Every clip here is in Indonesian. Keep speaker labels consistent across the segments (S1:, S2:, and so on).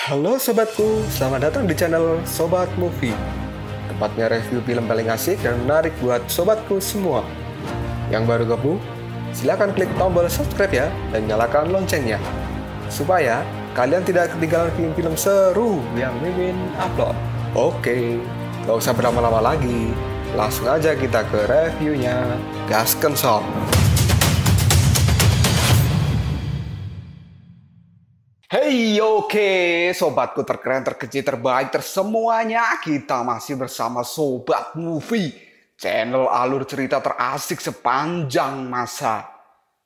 S1: Halo sobatku, selamat datang di channel Sobat Movie. Tempatnya review film paling asik dan menarik buat sobatku semua. Yang baru gabung, silahkan klik tombol subscribe ya dan nyalakan loncengnya, supaya kalian tidak ketinggalan film-film seru yang Mimin upload. Oke, gak usah berlama-lama lagi, langsung aja kita ke reviewnya. Gasken sob. Hey, oke, sobatku terkeren, terkecil, terbaik, tersemuanya. Kita masih bersama Sobat Movie, channel alur cerita terasik sepanjang masa.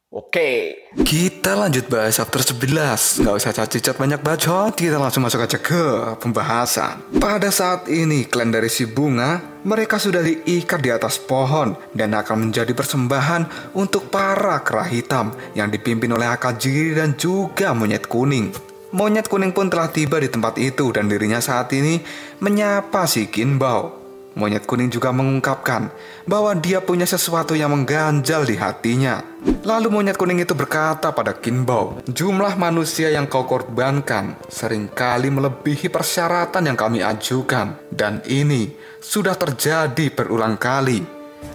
S1: Oke,
S2: kita lanjut bahas chapter 11. Nggak usah cacat banyak bacot, kita langsung masuk aja ke pembahasan. Pada saat ini, klan dari si bunga, mereka sudah diikat di atas pohon dan akan menjadi persembahan untuk para kera hitam yang dipimpin oleh Akajiri dan juga monyet kuning. Monyet kuning pun telah tiba di tempat itu dan dirinya saat ini menyapa si Kinbao. Monyet kuning juga mengungkapkan bahwa dia punya sesuatu yang mengganjal di hatinya. Lalu monyet kuning itu berkata pada Kinbao, jumlah manusia yang kau korbankan seringkali melebihi persyaratan yang kami ajukan. Dan ini sudah terjadi berulang kali.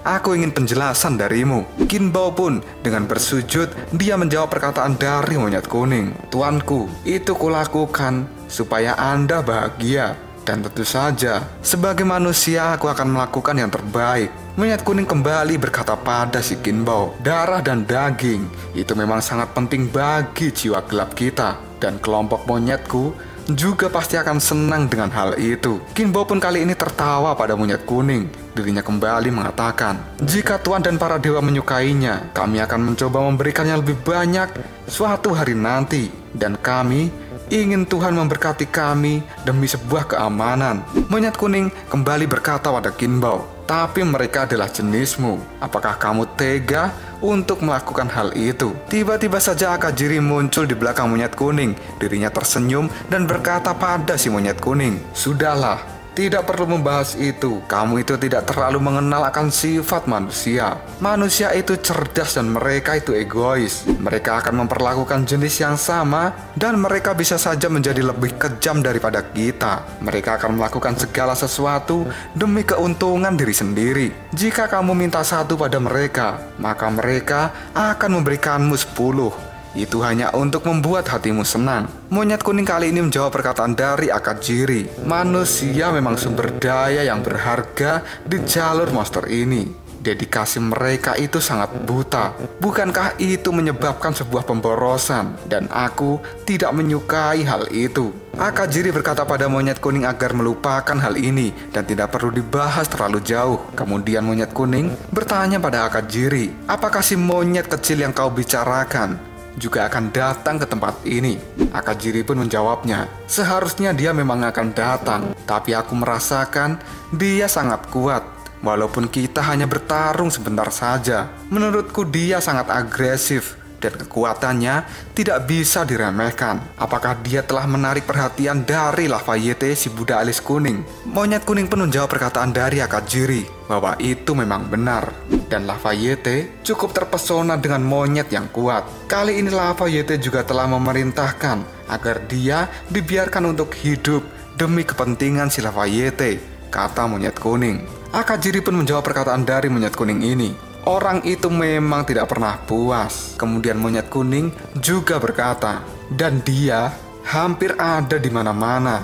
S2: Aku ingin penjelasan darimu. Kinbao pun dengan bersujud, dia menjawab perkataan dari monyet kuning. Tuanku, itu kulakukan supaya Anda bahagia. Dan tentu saja, sebagai manusia aku akan melakukan yang terbaik. Monyet kuning kembali berkata pada si Kinbao, darah dan daging itu memang sangat penting bagi jiwa gelap kita. Dan kelompok monyetku juga pasti akan senang dengan hal itu. Kinbao pun kali ini tertawa pada monyet kuning. Dirinya kembali mengatakan, jika Tuan dan para dewa menyukainya, kami akan mencoba memberikan yang lebih banyak suatu hari nanti. Dan kami ingin Tuhan memberkati kami demi sebuah keamanan. Monyet kuning kembali berkata pada Kinbao, tapi mereka adalah jenismu. Apakah kamu tega untuk melakukan hal itu? Tiba-tiba saja Akajiri muncul di belakang monyet kuning. Dirinya tersenyum dan berkata pada si monyet kuning, sudahlah, tidak perlu membahas itu. Kamu itu tidak terlalu mengenal akan sifat manusia. Manusia itu cerdas dan mereka itu egois. Mereka akan memperlakukan jenis yang sama dan mereka bisa saja menjadi lebih kejam daripada kita. Mereka akan melakukan segala sesuatu demi keuntungan diri sendiri. Jika kamu minta satu pada mereka, maka mereka akan memberikanmu 10. Itu hanya untuk membuat hatimu senang. Monyet kuning kali ini menjawab perkataan dari Akajiri. Manusia memang sumber daya yang berharga di jalur monster ini. Dedikasi mereka itu sangat buta. Bukankah itu menyebabkan sebuah pemborosan? Dan aku tidak menyukai hal itu. Akajiri berkata pada monyet kuning agar melupakan hal ini dan tidak perlu dibahas terlalu jauh. Kemudian monyet kuning bertanya pada Akajiri, apakah si monyet kecil yang kau bicarakan juga akan datang ke tempat ini? Akajiri pun menjawabnya, seharusnya dia memang akan datang, tapi aku merasakan dia sangat kuat. Walaupun kita hanya bertarung sebentar saja, menurutku dia sangat agresif dan kekuatannya tidak bisa diremehkan. Apakah dia telah menarik perhatian dari Lafayette si Buddha alis kuning? Monyet kuning pun menjawab perkataan dari Akajiri bahwa itu memang benar. Dan Lafayette cukup terpesona dengan monyet yang kuat. Kali ini Lafayette juga telah memerintahkan agar dia dibiarkan untuk hidup demi kepentingan si Lafayette, kata monyet kuning. Akajiri pun menjawab perkataan dari monyet kuning ini. Orang itu memang tidak pernah puas. Kemudian monyet kuning juga berkata, dan dia hampir ada di mana-mana.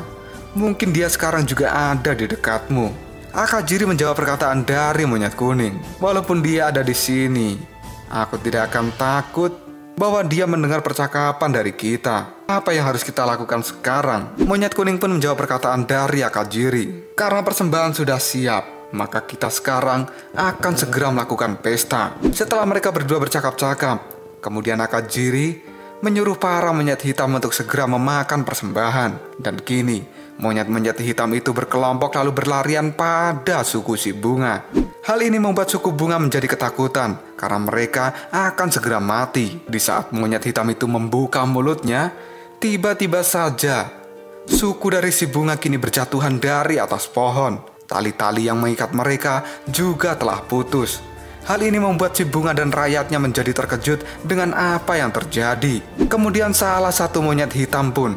S2: Mungkin dia sekarang juga ada di dekatmu. Akajiri menjawab perkataan dari monyet kuning. Walaupun dia ada di sini, aku tidak akan takut bahwa dia mendengar percakapan dari kita. Apa yang harus kita lakukan sekarang? Monyet kuning pun menjawab perkataan dari Akajiri. Karena persembahan sudah siap, maka kita sekarang akan segera melakukan pesta. Setelah mereka berdua bercakap-cakap, kemudian Akajiri menyuruh para monyet hitam untuk segera memakan persembahan. Dan kini, monyet-monyet hitam itu berkelompok lalu berlarian pada suku si bunga. Hal ini membuat suku bunga menjadi ketakutan karena mereka akan segera mati. Di saat monyet hitam itu membuka mulutnya, tiba-tiba saja suku dari si bunga kini berjatuhan dari atas pohon. Tali-tali yang mengikat mereka juga telah putus. Hal ini membuat si bunga dan rakyatnya menjadi terkejut dengan apa yang terjadi. Kemudian salah satu monyet hitam pun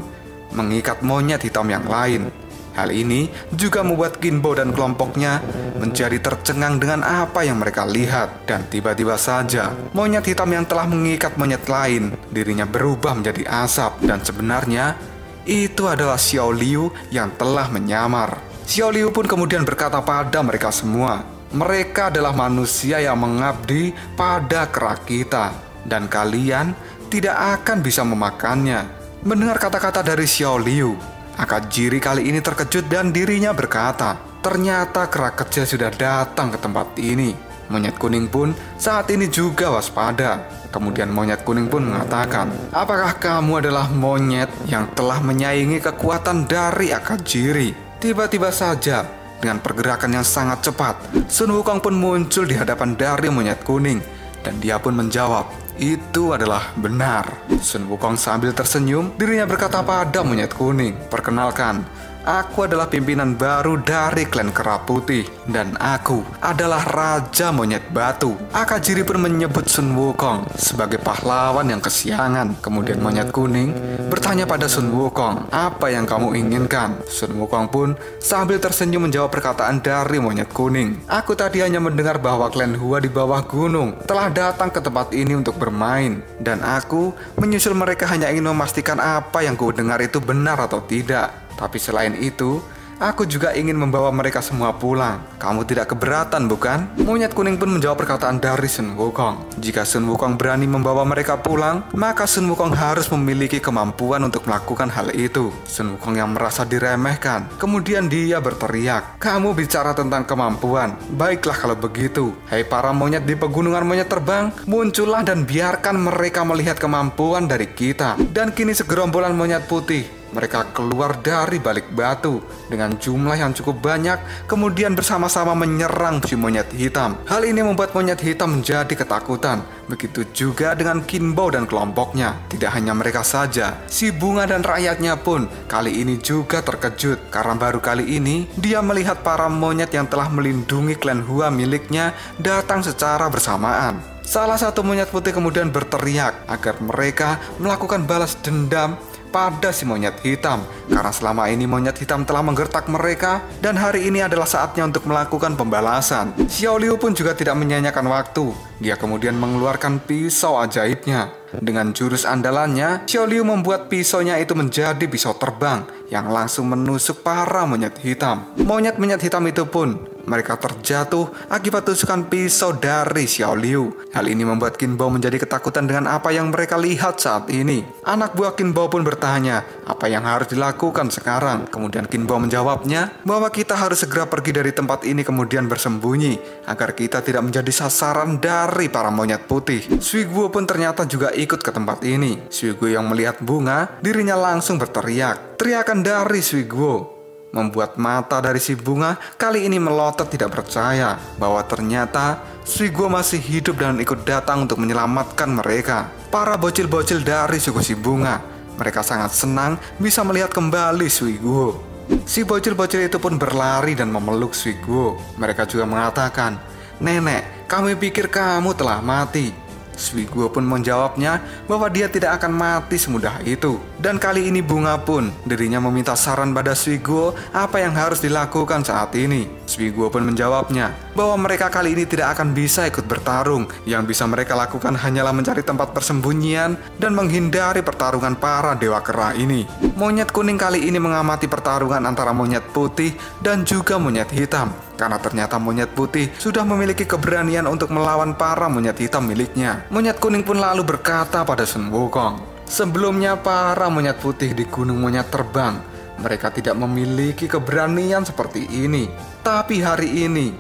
S2: mengikat monyet hitam yang lain. Hal ini juga membuat Kinbo dan kelompoknya menjadi tercengang dengan apa yang mereka lihat. Dan tiba-tiba saja, monyet hitam yang telah mengikat monyet lain, dirinya berubah menjadi asap. Dan sebenarnya, itu adalah Xiao Liu yang telah menyamar. Xiao Liu pun kemudian berkata pada mereka semua, mereka adalah manusia yang mengabdi pada kera kita, dan kalian tidak akan bisa memakannya. Mendengar kata-kata dari Xiao Liu, Akajiri kali ini terkejut dan dirinya berkata, ternyata kera kecil sudah datang ke tempat ini. Monyet kuning pun saat ini juga waspada. Kemudian monyet kuning pun mengatakan, apakah kamu adalah monyet yang telah menyaingi kekuatan dari Akajiri? Tiba-tiba saja, dengan pergerakan yang sangat cepat, Sun Wukong pun muncul di hadapan dari monyet kuning. Dan dia pun menjawab, itu adalah benar. Sun Wukong sambil tersenyum, dirinya berkata pada monyet kuning, perkenalkan, aku adalah pimpinan baru dari klan Kera Putih, dan aku adalah Raja Monyet Batu. Akajiri pun menyebut Sun Wukong sebagai pahlawan yang kesiangan. Kemudian monyet kuning bertanya pada Sun Wukong, apa yang kamu inginkan? Sun Wukong pun sambil tersenyum menjawab perkataan dari monyet kuning. Aku tadi hanya mendengar bahwa klan Hua di bawah gunung telah datang ke tempat ini untuk bermain, dan aku menyusul mereka hanya ingin memastikan apa yang ku dengar itu benar atau tidak. Tapi selain itu, aku juga ingin membawa mereka semua pulang. Kamu tidak keberatan, bukan? Monyet kuning pun menjawab perkataan dari Sun Wukong. Jika Sun Wukong berani membawa mereka pulang, maka Sun Wukong harus memiliki kemampuan untuk melakukan hal itu. Sun Wukong yang merasa diremehkan. Kemudian dia berteriak, kamu bicara tentang kemampuan. Baiklah kalau begitu. Hai para monyet di pegunungan monyet terbang, muncullah dan biarkan mereka melihat kemampuan dari kita. Dan kini segerombolan monyet putih, mereka keluar dari balik batu dengan jumlah yang cukup banyak, kemudian bersama-sama menyerang si monyet hitam. Hal ini membuat monyet hitam menjadi ketakutan. Begitu juga dengan Kinbo dan kelompoknya. Tidak hanya mereka saja, si bunga dan rakyatnya pun kali ini juga terkejut, karena baru kali ini dia melihat para monyet yang telah melindungi klan Hua miliknya datang secara bersamaan. Salah satu monyet putih kemudian berteriak agar mereka melakukan balas dendam pada si monyet hitam, karena selama ini monyet hitam telah menggertak mereka, dan hari ini adalah saatnya untuk melakukan pembalasan. Xiao Liu pun juga tidak menyanyiakan waktu. Dia kemudian mengeluarkan pisau ajaibnya. Dengan jurus andalannya, Xiao Liu membuat pisaunya itu menjadi pisau terbang yang langsung menusuk para monyet hitam. Monyet-monyet hitam itu pun mereka terjatuh akibat tusukan pisau dari Xiao Liu. Hal ini membuat Kinbo menjadi ketakutan dengan apa yang mereka lihat saat ini. Anak buah Kinbo pun bertanya, apa yang harus dilakukan sekarang? Kemudian Kinbo menjawabnya bahwa kita harus segera pergi dari tempat ini kemudian bersembunyi agar kita tidak menjadi sasaran dari para monyet putih. Sui Guo pun ternyata juga ikut ke tempat ini. Sui Guo yang melihat bunga, dirinya langsung berteriak. Teriakan dari Sui Guo membuat mata dari si bunga kali ini melotot tidak percaya bahwa ternyata Sui Guo masih hidup dan ikut datang untuk menyelamatkan mereka. Para bocil-bocil dari suku si bunga, mereka sangat senang bisa melihat kembali Sui Guo. Si bocil-bocil itu pun berlari dan memeluk Sui Guo. Mereka juga mengatakan, nenek, kami pikir kamu telah mati. Sui Guo pun menjawabnya bahwa dia tidak akan mati semudah itu. Dan kali ini bunga pun dirinya meminta saran pada Sui Guo apa yang harus dilakukan saat ini. Sui Guo pun menjawabnya bahwa mereka kali ini tidak akan bisa ikut bertarung. Yang bisa mereka lakukan hanyalah mencari tempat persembunyian dan menghindari pertarungan para dewa kera ini. Monyet kuning kali ini mengamati pertarungan antara monyet putih dan juga monyet hitam, karena ternyata monyet putih sudah memiliki keberanian untuk melawan para monyet hitam miliknya. Monyet kuning pun lalu berkata pada Sun Wukong, sebelumnya para monyet putih di gunung monyet terbang, mereka tidak memiliki keberanian seperti ini. Tapi hari ini,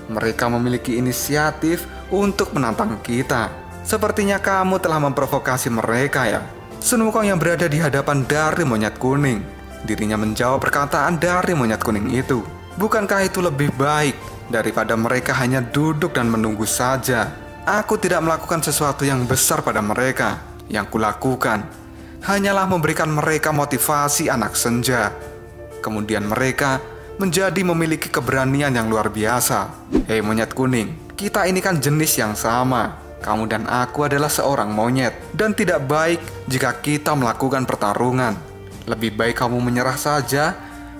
S2: mereka memiliki inisiatif untuk menantang kita. Sepertinya kamu telah memprovokasi mereka ya. Sun Wukong yang berada di hadapan dari monyet kuning, dirinya menjawab perkataan dari monyet kuning itu. Bukankah itu lebih baik daripada mereka hanya duduk dan menunggu saja? Aku tidak melakukan sesuatu yang besar pada mereka. Yang kulakukan hanyalah memberikan mereka motivasi anak senja. Kemudian mereka menjadi memiliki keberanian yang luar biasa. Hei monyet kuning, kita ini kan jenis yang sama. Kamu dan aku adalah seorang monyet, dan tidak baik jika kita melakukan pertarungan. Lebih baik kamu menyerah saja,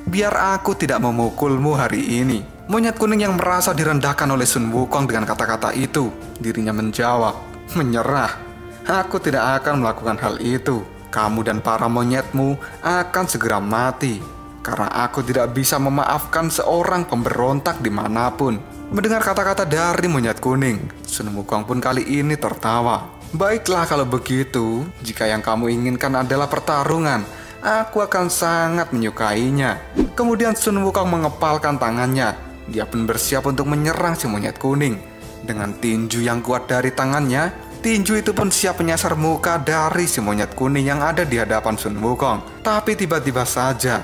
S2: biar aku tidak memukulmu hari ini. Monyet kuning yang merasa direndahkan oleh Sun Wukong dengan kata-kata itu, dirinya menjawab, menyerah. Aku tidak akan melakukan hal itu. Kamu dan para monyetmu akan segera mati. Karena aku tidak bisa memaafkan seorang pemberontak dimanapun. Mendengar kata-kata dari monyet kuning, Sun Wukong pun kali ini tertawa. Baiklah kalau begitu, jika yang kamu inginkan adalah pertarungan, aku akan sangat menyukainya. Kemudian Sun Wukong mengepalkan tangannya. Dia pun bersiap untuk menyerang si monyet kuning. Dengan tinju yang kuat dari tangannya, tinju itu pun siap menyasar muka dari si monyet kuning yang ada di hadapan Sun Wukong. Tapi tiba-tiba saja,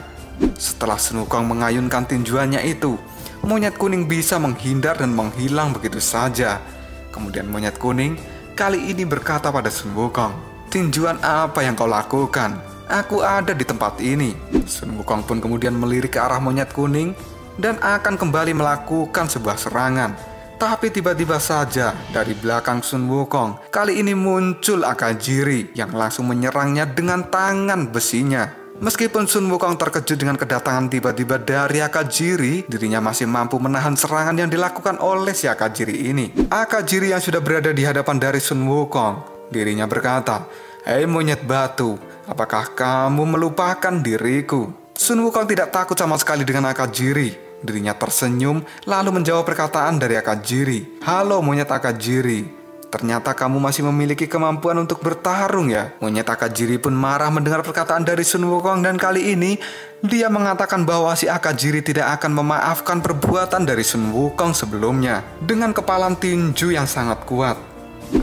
S2: setelah Sun Wukong mengayunkan tinjuannya itu, monyet kuning bisa menghindar dan menghilang begitu saja. Kemudian monyet kuning kali ini berkata pada Sun Wukong, tinjuan apa yang kau lakukan? Aku ada di tempat ini. Sun Wukong pun kemudian melirik ke arah monyet kuning dan akan kembali melakukan sebuah serangan. Tapi tiba-tiba saja dari belakang Sun Wukong kali ini muncul Akajiri yang langsung menyerangnya dengan tangan besinya. Meskipun Sun Wukong terkejut dengan kedatangan tiba-tiba dari Akajiri, dirinya masih mampu menahan serangan yang dilakukan oleh si Akajiri ini. Akajiri yang sudah berada di hadapan dari Sun Wukong, dirinya berkata, "Hei monyet batu, apakah kamu melupakan diriku?" Sun Wukong tidak takut sama sekali dengan Akajiri. Dirinya tersenyum lalu menjawab perkataan dari Akajiri. "Halo monyet Akajiri, ternyata kamu masih memiliki kemampuan untuk bertarung ya?" Monyet Akajiri pun marah mendengar perkataan dari Sun Wukong dan kali ini dia mengatakan bahwa si Akajiri tidak akan memaafkan perbuatan dari Sun Wukong sebelumnya. Dengan kepalan tinju yang sangat kuat,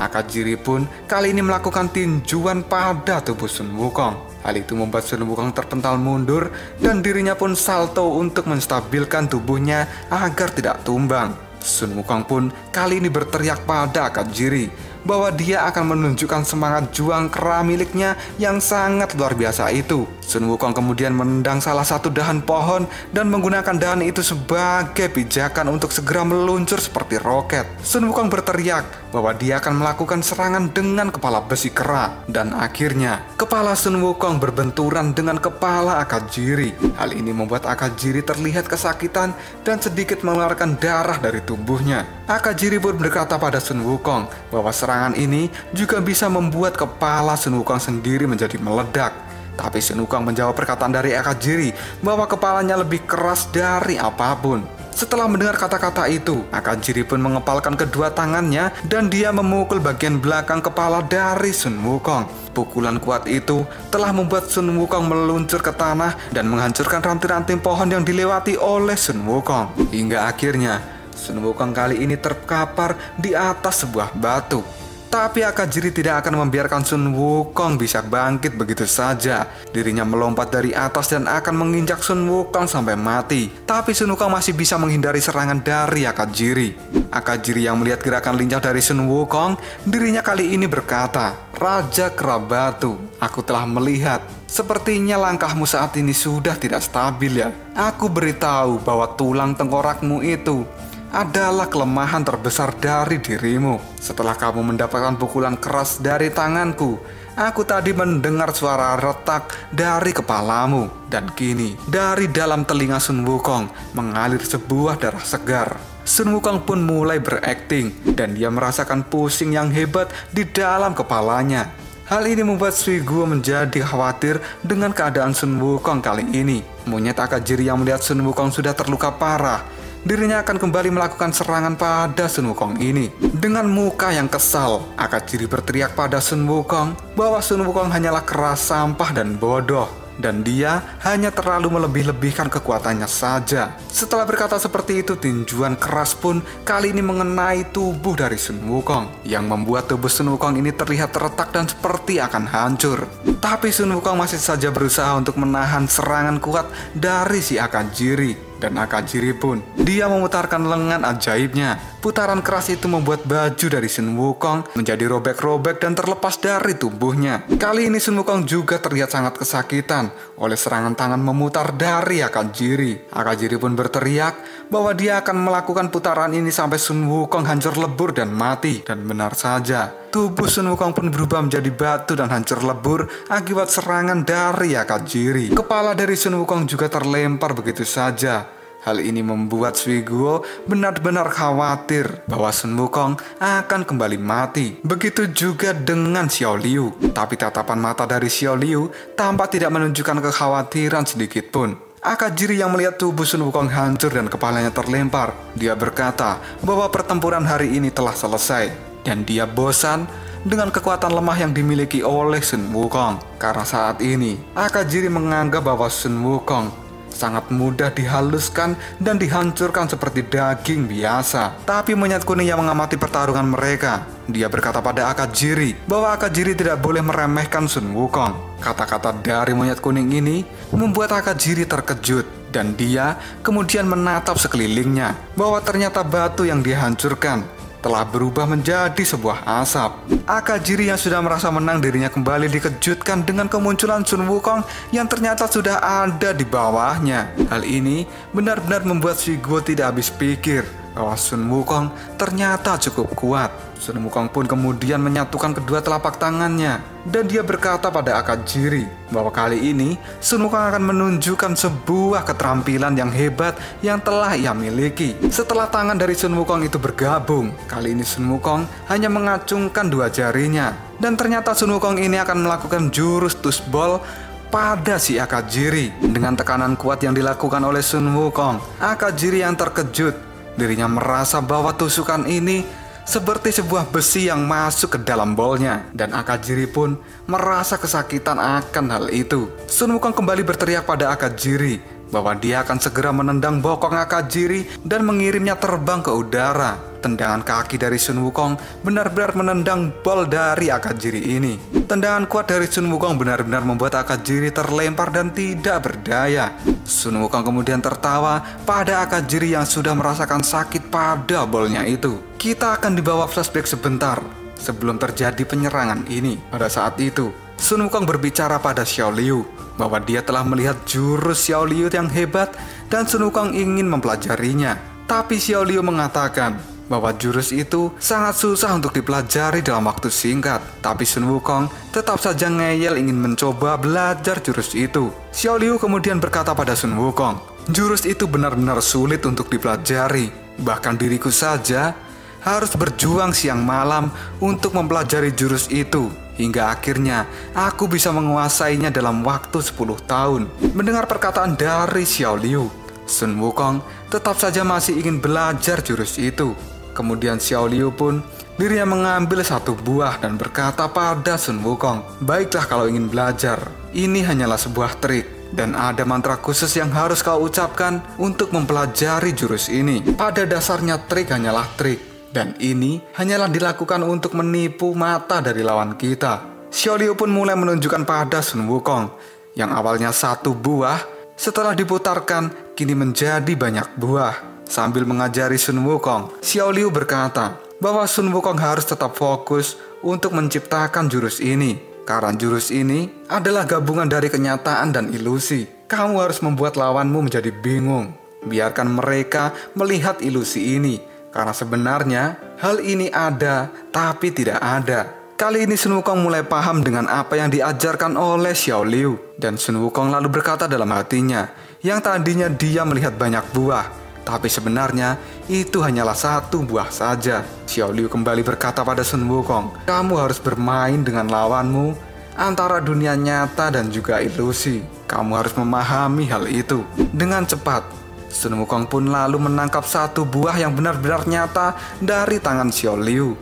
S2: Akajiri pun kali ini melakukan tinjuan pada tubuh Sun Wukong. Hal itu membuat Sun Wukong terpental mundur dan dirinya pun salto untuk menstabilkan tubuhnya agar tidak tumbang. Sun Wukong pun kali ini berteriak pada Akajiri bahwa dia akan menunjukkan semangat juang kera miliknya yang sangat luar biasa itu. Sun Wukong kemudian menendang salah satu dahan pohon dan menggunakan dahan itu sebagai pijakan untuk segera meluncur seperti roket. Sun Wukong berteriak bahwa dia akan melakukan serangan dengan kepala besi kera. Dan akhirnya, kepala Sun Wukong berbenturan dengan kepala Akajiri. Hal ini membuat Akajiri terlihat kesakitan dan sedikit mengeluarkan darah dari tubuhnya. Akajiri pun berkata pada Sun Wukong bahwa serangan ini juga bisa membuat kepala Sun Wukong sendiri menjadi meledak. Tapi Sun Wukong menjawab perkataan dari Akajiri bahwa kepalanya lebih keras dari apapun. Setelah mendengar kata-kata itu, Akajiri pun mengepalkan kedua tangannya dan dia memukul bagian belakang kepala dari Sun Wukong. Pukulan kuat itu telah membuat Sun Wukong meluncur ke tanah dan menghancurkan ranting-ranting pohon yang dilewati oleh Sun Wukong. Hingga akhirnya, Sun Wukong kali ini terkapar di atas sebuah batu. Tapi Akajiri tidak akan membiarkan Sun Wukong bisa bangkit begitu saja. Dirinya melompat dari atas dan akan menginjak Sun Wukong sampai mati. Tapi Sun Wukong masih bisa menghindari serangan dari Akajiri. Akajiri yang melihat gerakan lincah dari Sun Wukong, dirinya kali ini berkata, "Raja Kera Batu, aku telah melihat. Sepertinya langkahmu saat ini sudah tidak stabil ya. Aku beritahu bahwa tulang tengkorakmu itu adalah kelemahan terbesar dari dirimu. Setelah kamu mendapatkan pukulan keras dari tanganku, aku tadi mendengar suara retak dari kepalamu. Dan kini, dari dalam telinga Sun Wukong mengalir sebuah darah segar." Sun Wukong pun mulai berakting dan dia merasakan pusing yang hebat di dalam kepalanya. Hal ini membuat Sui Guo menjadi khawatir dengan keadaan Sun Wukong kali ini. Monyet Akajiri yang melihat Sun Wukong sudah terluka parah, dirinya akan kembali melakukan serangan pada Sun Wukong ini. Dengan muka yang kesal, Akajiri berteriak pada Sun Wukong bahwa Sun Wukong hanyalah keras sampah dan bodoh, dan dia hanya terlalu melebih-lebihkan kekuatannya saja. Setelah berkata seperti itu, tinjuan keras pun kali ini mengenai tubuh dari Sun Wukong, yang membuat tubuh Sun Wukong ini terlihat retak dan seperti akan hancur. Tapi Sun Wukong masih saja berusaha untuk menahan serangan kuat dari si Akajiri. Dan Akajiri pun, dia memutarkan lengan ajaibnya. Putaran keras itu membuat baju dari Sun Wukong menjadi robek-robek dan terlepas dari tubuhnya. Kali ini Sun Wukong juga terlihat sangat kesakitan oleh serangan tangan memutar dari Akajiri. Akajiri pun berteriak bahwa dia akan melakukan putaran ini sampai Sun Wukong hancur lebur dan mati. Dan benar saja, tubuh Sun Wukong pun berubah menjadi batu dan hancur lebur akibat serangan dari Akajiri. Kepala dari Sun Wukong juga terlempar begitu saja. Hal ini membuat Suiguo benar-benar khawatir bahwa Sun Wukong akan kembali mati. Begitu juga dengan Xiao Liu. Tapi tatapan mata dari Xiao Liu tampak tidak menunjukkan kekhawatiran sedikit pun. Akajiri yang melihat tubuh Sun Wukong hancur dan kepalanya terlempar, dia berkata bahwa pertempuran hari ini telah selesai. Dan dia bosan dengan kekuatan lemah yang dimiliki oleh Sun Wukong. Karena saat ini, Akajiri menganggap bahwa Sun Wukong sangat mudah dihaluskan dan dihancurkan seperti daging biasa. Tapi monyet kuning yang mengamati pertarungan mereka, dia berkata pada Akajiri bahwa Akajiri tidak boleh meremehkan Sun Wukong. Kata-kata dari monyet kuning ini membuat Akajiri terkejut, dan dia kemudian menatap sekelilingnya bahwa ternyata batu yang dihancurkan telah berubah menjadi sebuah asap. Akajiri yang sudah merasa menang dirinya kembali dikejutkan dengan kemunculan Sun Wukong yang ternyata sudah ada di bawahnya. Hal ini benar-benar membuat Suiguo tidak habis pikir bahwa Sun Wukong ternyata cukup kuat. Sun Wukong pun kemudian menyatukan kedua telapak tangannya dan dia berkata pada Akajiri bahwa kali ini Sun Wukong akan menunjukkan sebuah keterampilan yang hebat yang telah ia miliki. Setelah tangan dari Sun Wukong itu bergabung, kali ini Sun Wukong hanya mengacungkan dua jarinya dan ternyata Sun Wukong ini akan melakukan jurus tusbol pada si Akajiri. Dengan tekanan kuat yang dilakukan oleh Sun Wukong, Akajiri yang terkejut, dirinya merasa bahwa tusukan ini seperti sebuah besi yang masuk ke dalam bolnya, dan Akajiri pun merasa kesakitan akan hal itu. Sun Wukong kembali berteriak pada Akajiri bahwa dia akan segera menendang bokong Akajiri dan mengirimnya terbang ke udara. Tendangan kaki dari Sun Wukong benar-benar menendang bol dari Akajiri ini. Tendangan kuat dari Sun Wukong benar-benar membuat Akajiri terlempar dan tidak berdaya. Sun Wukong kemudian tertawa pada Akajiri yang sudah merasakan sakit pada bolnya itu. Kita akan dibawa flashback sebentar sebelum terjadi penyerangan ini. Pada saat itu, Sun Wukong berbicara pada Xiao Liu bahwa dia telah melihat jurus Xiao Liu yang hebat dan Sun Wukong ingin mempelajarinya. Tapi Xiao Liu mengatakan bahwa jurus itu sangat susah untuk dipelajari dalam waktu singkat. Tapi Sun Wukong tetap saja ngeyel ingin mencoba belajar jurus itu. Xiao Liu kemudian berkata pada Sun Wukong, jurus itu benar-benar sulit untuk dipelajari. Bahkan diriku saja harus berjuang siang malam untuk mempelajari jurus itu. Hingga akhirnya aku bisa menguasainya dalam waktu 10 tahun. Mendengar perkataan dari Xiao Liu, Sun Wukong tetap saja masih ingin belajar jurus itu. Kemudian Xiao Liu pun dirinya mengambil satu buah dan berkata pada Sun Wukong, baiklah kalau ingin belajar, ini hanyalah sebuah trik dan ada mantra khusus yang harus kau ucapkan untuk mempelajari jurus ini. Pada dasarnya trik hanyalah trik, dan ini hanyalah dilakukan untuk menipu mata dari lawan kita. Xiao Liu pun mulai menunjukkan pada Sun Wukong yang awalnya satu buah, setelah diputarkan kini menjadi banyak buah. Sambil mengajari Sun Wukong, Xiao Liu berkata bahwa Sun Wukong harus tetap fokus untuk menciptakan jurus ini. Karena jurus ini adalah gabungan dari kenyataan dan ilusi. Kamu harus membuat lawanmu menjadi bingung. Biarkan mereka melihat ilusi ini. Karena sebenarnya hal ini ada, tapi tidak ada. Kali ini Sun Wukong mulai paham dengan apa yang diajarkan oleh Xiao Liu. Dan Sun Wukong lalu berkata dalam hatinya, yang tadinya dia melihat banyak buah, tapi sebenarnya itu hanyalah satu buah saja. Xiao Liu kembali berkata pada Sun Wukong, kamu harus bermain dengan lawanmu antara dunia nyata dan juga ilusi. Kamu harus memahami hal itu. Dengan cepat, Sun Wukong pun lalu menangkap satu buah yang benar-benar nyata dari tangan Xiao Liu.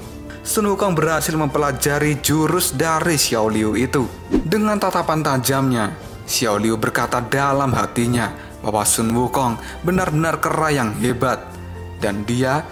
S2: Sun Wukong berhasil mempelajari jurus dari Xiao Liu itu. Dengan tatapan tajamnya, Xiao Liu berkata dalam hatinya bahwa Sun Wukong benar-benar kera yang hebat. Dan dia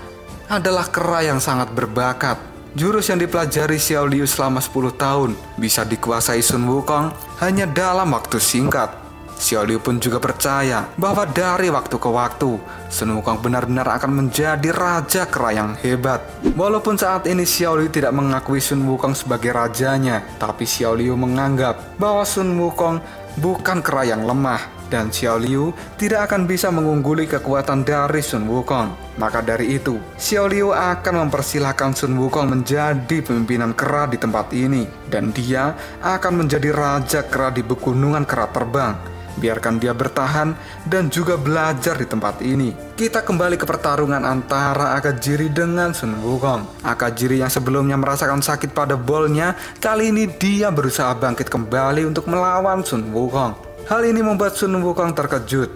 S2: adalah kera yang sangat berbakat. Jurus yang dipelajari Xiao Liu selama 10 tahun bisa dikuasai Sun Wukong hanya dalam waktu singkat. Xiao Liu pun juga percaya bahwa dari waktu ke waktu Sun Wukong benar-benar akan menjadi raja kera yang hebat. Walaupun saat ini Xiao Liu tidak mengakui Sun Wukong sebagai rajanya, tapi Xiao Liu menganggap bahwa Sun Wukong bukan kera yang lemah dan Xiao Liu tidak akan bisa mengungguli kekuatan dari Sun Wukong. Maka dari itu, Xiao Liu akan mempersilahkan Sun Wukong menjadi pimpinan kera di tempat ini, dan dia akan menjadi raja kera di pegunungan kera terbang. Biarkan dia bertahan dan juga belajar di tempat ini. Kita kembali ke pertarungan antara Akajiri dengan Sun Wukong. Akajiri yang sebelumnya merasakan sakit pada bolnya, kali ini dia berusaha bangkit kembali untuk melawan Sun Wukong. Hal ini membuat Sun Wukong terkejut,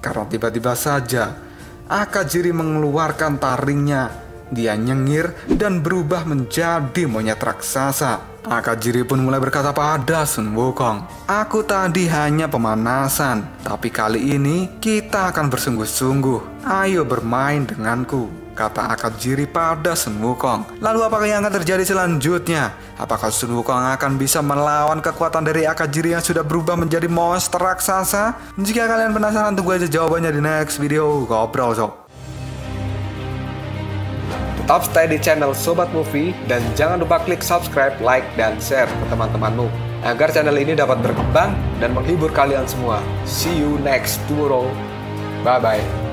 S2: karena tiba-tiba saja Akajiri mengeluarkan taringnya. Dia nyengir dan berubah menjadi monyet raksasa. Akajiri pun mulai berkata pada Sun Wukong, "Aku tadi hanya pemanasan, tapi kali ini kita akan bersungguh-sungguh. Ayo bermain denganku," kata Akajiri pada Sun Wukong. Lalu apakah yang akan terjadi selanjutnya? Apakah Sun Wukong akan bisa melawan kekuatan dari Akajiri yang sudah berubah menjadi monster raksasa? Jika kalian penasaran, tunggu aja jawabannya di next video. Ngobrol sob.
S1: Tetap stay di channel Sobat Movie dan jangan lupa klik subscribe, like, dan share ke teman-temanmu agar channel ini dapat berkembang dan menghibur kalian semua. See you next tomorrow. Bye-bye.